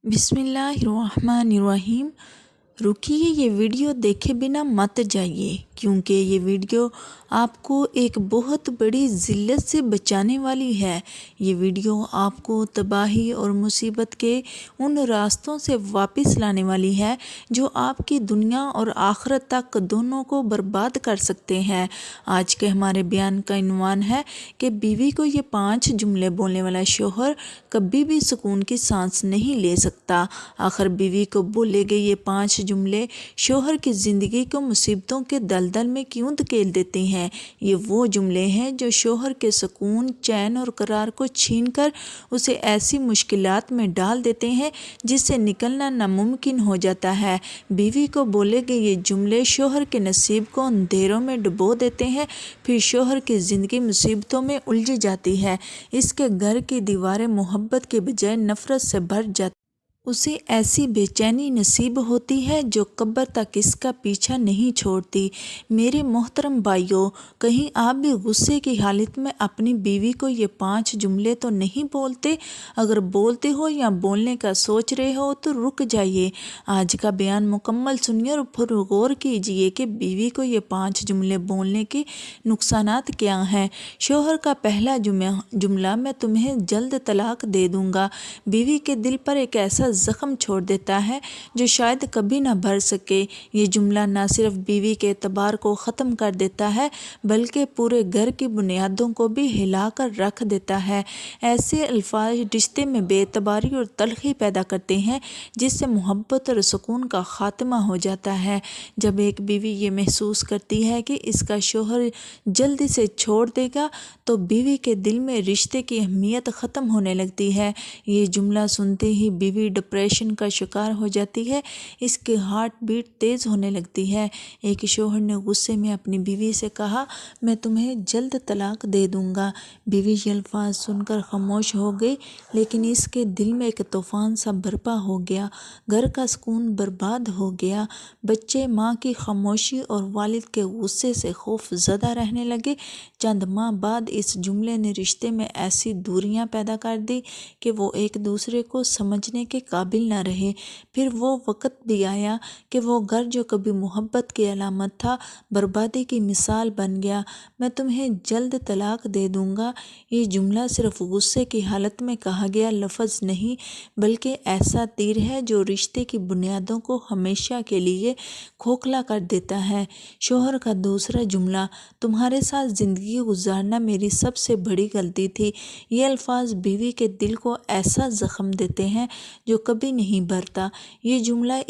बिस्मिल्लाहिर्रहमानिर्रहीम। रुकिए, ये वीडियो देखे बिना मत जाइए, क्योंकि ये वीडियो आपको एक बहुत बड़ी ज़िल्लत से बचाने वाली है। ये वीडियो आपको तबाही और मुसीबत के उन रास्तों से वापस लाने वाली है जो आपकी दुनिया और आखिरत तक दोनों को बर्बाद कर सकते हैं। आज के हमारे बयान का इन्वान है कि बीवी को ये 5 जुमले बोलने वाला शोहर कभी भी सुकून की सांस नहीं ले सकता। आखिर बीवी को बोले गए ये 5 जुमले शोहर की ज़िंदगी को मुसीबतों के दलदल में क्यों धकेल देते हैं। ये वो जुमले हैं जो शोहर के सुकून, चैन और करार को छीनकर उसे ऐसी मुश्किलात में डाल देते हैं जिससे निकलना नामुमकिन हो जाता है। बीवी को बोले गए ये जुमले शोहर के नसीब को अंधेरों में डुबो देते हैं। फिर शोहर की ज़िंदगी मुसीबतों में उलझ जाती है। इसके घर की दीवारें मोहब्बत के बजाय नफ़रत से भर जाती। उसे ऐसी बेचैनी नसीब होती है जो कब्र तक इसका पीछा नहीं छोड़ती। मेरे मोहतरम भाइयों, कहीं आप भी गुस्से की हालत में अपनी बीवी को ये 5 जुमले तो नहीं बोलते? अगर बोलते हो या बोलने का सोच रहे हो तो रुक जाइए। आज का बयान मुकम्मल सुनिए और फिर गौर कीजिए कि बीवी को ये 5 जुमले बोलने के नुकसानात क्या हैं। शोहर का पहला जुमला, मैं तुम्हें जल्द तलाक दे दूँगा, बीवी के दिल पर एक ऐसा ज़ख्म छोड़ देता है जो शायद कभी ना भर सके। ये जुमला ना सिर्फ बीवी के एतबार को ख़त्म कर देता है बल्कि पूरे घर की बुनियादों को भी हिला कर रख देता है। ऐसे अल्फाज रिश्ते में बेएतबारी और तलखी पैदा करते हैं जिससे मोहब्बत और सुकून का ख़ात्मा हो जाता है। जब एक बीवी ये महसूस करती है कि इसका शोहर जल्दी से छोड़ देगा तो बीवी के दिल में रिश्ते की अहमियत ख़त्म होने लगती है। ये जुमला सुनते ही बीवी डिप्रेशन का शिकार हो जाती है। इसके हार्ट बीट तेज़ होने लगती है। एक शोहर ने गुस्से में अपनी बीवी से कहा, मैं तुम्हें जल्द तलाक दे दूंगा। बीवी ये अल्फाज सुनकर खामोश हो गई, लेकिन इसके दिल में एक तूफ़ान सा बर्पा हो गया। घर का सुकून बर्बाद हो गया। बच्चे माँ की खामोशी और वालिद के गुस्से से खौफ ज़दा रहने लगे। चंद माह बाद इस जुमले ने रिश्ते में ऐसी दूरियां पैदा कर दी कि वो एक दूसरे को समझने के काबिल न रहे। फिर वो वक़्त भी आया कि वो घर जो कभी मोहब्बत की अलामत था, बर्बादी की मिसाल बन गया। मैं तुम्हें जल्द तलाक दे दूंगा। ये जुमला सिर्फ गुस्से की हालत में कहा गया लफ्ज़ नहीं, बल्कि ऐसा तीर है जो रिश्ते की बुनियादों को हमेशा के लिए खोखला कर देता है। शोहर का दूसरा जुमला, तुम्हारे साथ ज़िंदगी गुजारना मेरी सबसे बड़ी गलती थी। ये अल्फाज बीवी के दिल को ऐसा ज़ख्म देते हैं जो कभी नहीं भरता। ये जुमला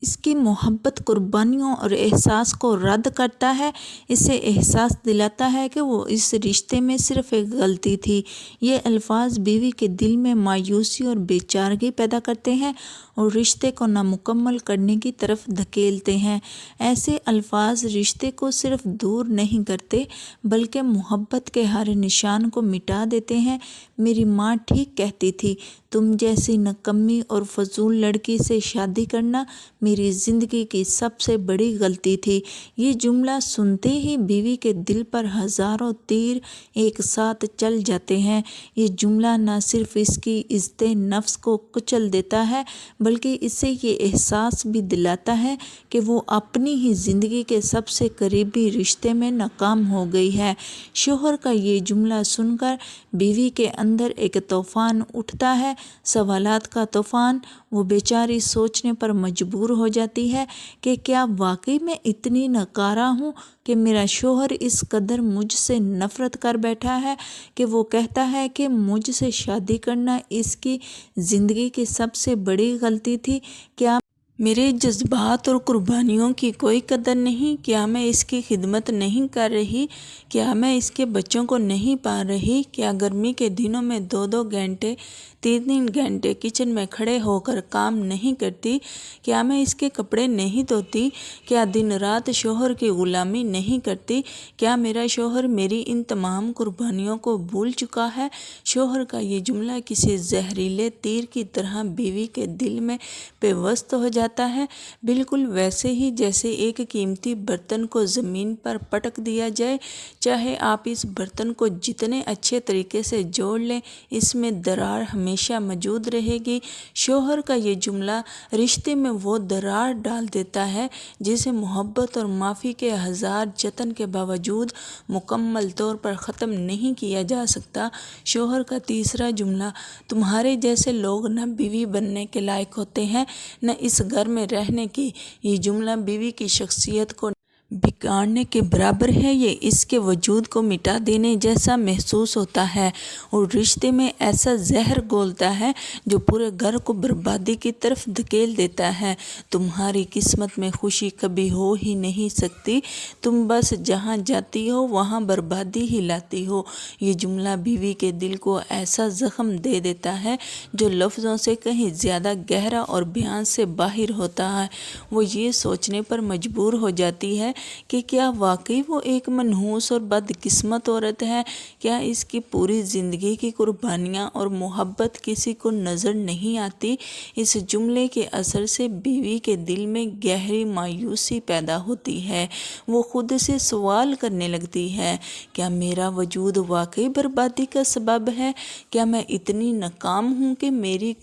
इसकी मोहब्बत, कुर्बानियों और एहसास को रद्द करता है। इसे एहसास दिलाता है कि वो इस रिश्ते में सिर्फ एक गलती थी। ये अल्फाज बीवी के दिल में मायूसी और बेचारगी पैदा करते हैं और रिश्ते को नामुकम्मल करने की तरफ धकेलते हैं। ऐसे अल्फाज रिश्ते को सिर्फ दूर नहीं करते बल्कि मोहब्बत के हर निशान को मिटा देते हैं। मेरी माँ ठीक कहती थी, तुम जैसी नकम्मी और फजूल लड़की से शादी करना मेरी ज़िंदगी की सबसे बड़ी गलती थी। ये जुमला सुनते ही बीवी के दिल पर हज़ारों तीर एक साथ चल जाते हैं। ये जुमला न सिर्फ इसकी इज़्ज़त नफ्स को कुचल देता है बल्कि इससे ये एहसास भी दिलाता है कि वो अपनी ही ज़िंदगी के सबसे करीबी रिश्ते में नाकाम हो गई है। शोहर का ये जुमला सुनकर बीवी के अंदर एक तूफ़ान उठता है, सवालात का तूफ़ान। वो बेचारी सोचने पर मजबूर हो जाती है कि क्या वाकई मैं इतनी नकारा हूँ कि मेरा शोहर इस कदर मुझसे नफ़रत कर बैठा है कि वो कहता है कि मुझसे शादी करना इसकी ज़िंदगी की सबसे बड़ी गलती थी। क्या मेरे जज्बात और कुर्बानियों की कोई कदर नहीं? क्या मैं इसकी खिदमत नहीं कर रही? क्या मैं इसके बच्चों को नहीं पाल रही? क्या गर्मी के दिनों में 2-2 घंटे, 3-3 घंटे किचन में खड़े होकर काम नहीं करती? क्या मैं इसके कपड़े नहीं धोती? क्या दिन रात शोहर की ग़ुलामी नहीं करती? क्या मेरा शोहर मेरी इन तमाम कुर्बानियों को भूल चुका है? शोहर का ये जुमला किसी जहरीले तीर की तरह बीवी के दिल में पेवस्त हो जाता جاتا ہے، بالکل ویسے ہی جیسے ایک قیمتی برتن کو زمین پر پٹک دیا جائے، چاہے آپ اس برتن کو جتنے اچھے طریقے سے جوڑ لیں، اس میں درار ہمیشہ موجود رہے گی۔ شوہر کا یہ جملہ رشتے میں وہ درار ڈال دیتا ہے جسے محبت اور معافی کے ہزار جتن کے باوجود مکمل طور پر ختم نہیں کیا جا سکتا۔ شوہر کا تیسرا جملہ، تمہارے جیسے لوگ نہ بیوی بننے کے لائق ہوتے ہیں نہ اس گھر میں رہنے کی۔ یہ جملہ بیوی کی شخصیت کو بگاڑنے کے برابر ہے، یہ اس کے وجود کو مٹا دینے جیسا محسوس ہوتا ہے اور رشتے میں ایسا زہر گھولتا ہے جو پورے گھر کو بربادی کی طرف دھکیل دیتا ہے۔ تمہاری قسمت میں خوشی کبھی ہو ہی نہیں سکتی، تم بس جہاں جاتی ہو وہاں بربادی ہی لاتی ہو۔ یہ جملہ بیوی کے دل کو ایسا زخم دے دیتا ہے جو لفظوں سے کہیں زیادہ گہرا اور بیان سے باہر ہوتا ہے۔ وہ یہ سوچنے پر مجبور ہو جاتی ہے کہ کیا واقعی وہ ایک منحوس اور بدقسمت عورت ہے؟ کیا اس کی پوری زندگی کی قربانیاں اور محبت کسی کو نظر نہیں آتی؟ اس جملے کے اثر سے بیوی کے دل میں گہری مایوسی پیدا ہوتی ہے۔ وہ خود سے سوال کرنے لگتی ہے، کیا میرا وجود واقعی بربادی کا سبب ہے؟ کیا میں اتنی ناکام ہوں کہ میری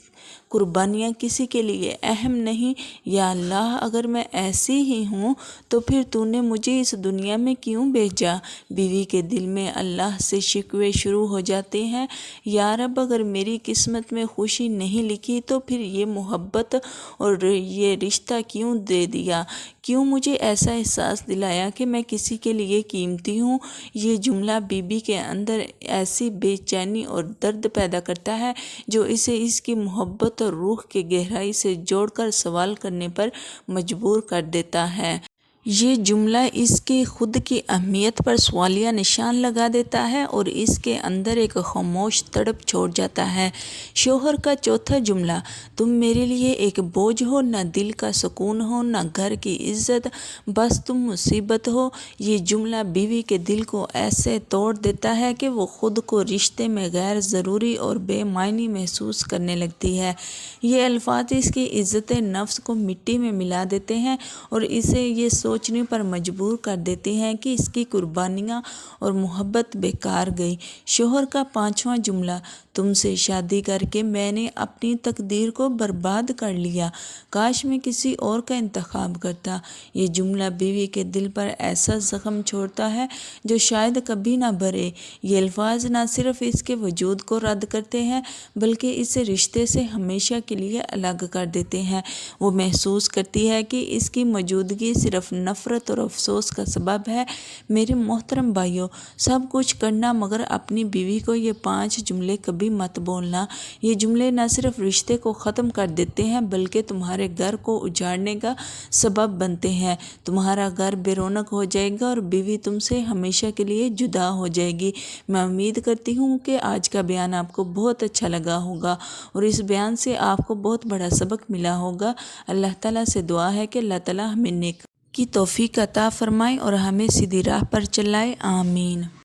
قربانیاں کسی کے لیے اہم نہیں؟ یا اللہ، اگر میں ایسی ہی ہوں تو پھر تو نے مجھے اس دنیا میں کیوں بھیجا؟ بیوی کے دل میں اللہ سے شکوے شروع ہو جاتے ہیں، یا رب، اگر میری قسمت میں خوشی نہیں لکھی تو پھر یہ محبت اور یہ رشتہ کیوں دے دیا؟ کیوں مجھے ایسا احساس دلایا کہ میں کسی کے لیے قیمتی ہوں؟ یہ جملہ بیوی کے اندر ایسی بے چینی اور درد پیدا کرتا ہے جو اسے اس کی محبت اور روح کی گہرائی سے جوڑ کر سوال کرنے پر مجبور کر دیتا ہے۔ یہ جملہ اس کی خود کی اہمیت پر سوالیہ نشان لگا دیتا ہے اور اس کے اندر ایک خاموش تڑپ چھوڑ جاتا ہے۔ شوہر کا چوتھا جملہ، تم میرے لیے ایک بوجھ ہو، نہ دل کا سکون ہو، نہ گھر کی عزت، بس تم مصیبت ہو۔ یہ جملہ بیوی کے دل کو ایسے توڑ دیتا ہے کہ وہ خود کو رشتے میں غیر ضروری اور بے معنی محسوس کرنے لگتی ہے۔ یہ الفاظ اس کی عزت نفس کو مٹی میں ملا دیتے ہیں اور اسے یہ سوچنے پر مجبور کر دیتے ہیں کہ اس کی قربانیاں اور محبت بیکار گئی۔ شوہر کا پانچواں جملہ، تم سے شادی کر کے میں نے اپنی تقدیر کو برباد کر لیا، کاش میں کسی اور کا انتخاب کرتا۔ یہ جملہ بیوی کے دل پر ایسا زخم چھوڑتا ہے جو شاید کبھی نہ بھرے۔ یہ الفاظ نہ صرف اس کے وجود کو رد کرتے ہیں بلکہ اسے رشتے سے ہمیشہ کے لیے الگ کر دیتے ہیں۔ وہ محسوس کرتی ہے کہ اس کی موجودگی صرف نفرت اور افسوس کا سبب ہے۔ میرے محترم بھائیوں، سب کچھ کرنا مگر اپنی بیوی کو یہ 5 جملے کبھی مت بولنا۔ یہ جملے نہ صرف رشتے کو ختم کر دیتے ہیں بلکہ تمہارے گھر کو اجاڑنے کا سبب بنتے ہیں۔ تمہارا گھر بے رونق ہو جائے گا اور بیوی تم سے ہمیشہ کے لیے جدا ہو جائے گی۔ میں امید کرتی ہوں کہ آج کا بیان آپ کو بہت اچھا لگا ہوگا اور اس بیان سے آپ کو بہت بڑا سبق ملا ہوگا۔ اللہ تعالیٰ سے دعا ہے کہ اللہ تعالیٰ ہمیں نیک کی توفیق عطا فرمائے اور ہمیں سیدھی راہ پر چلائے، آمین۔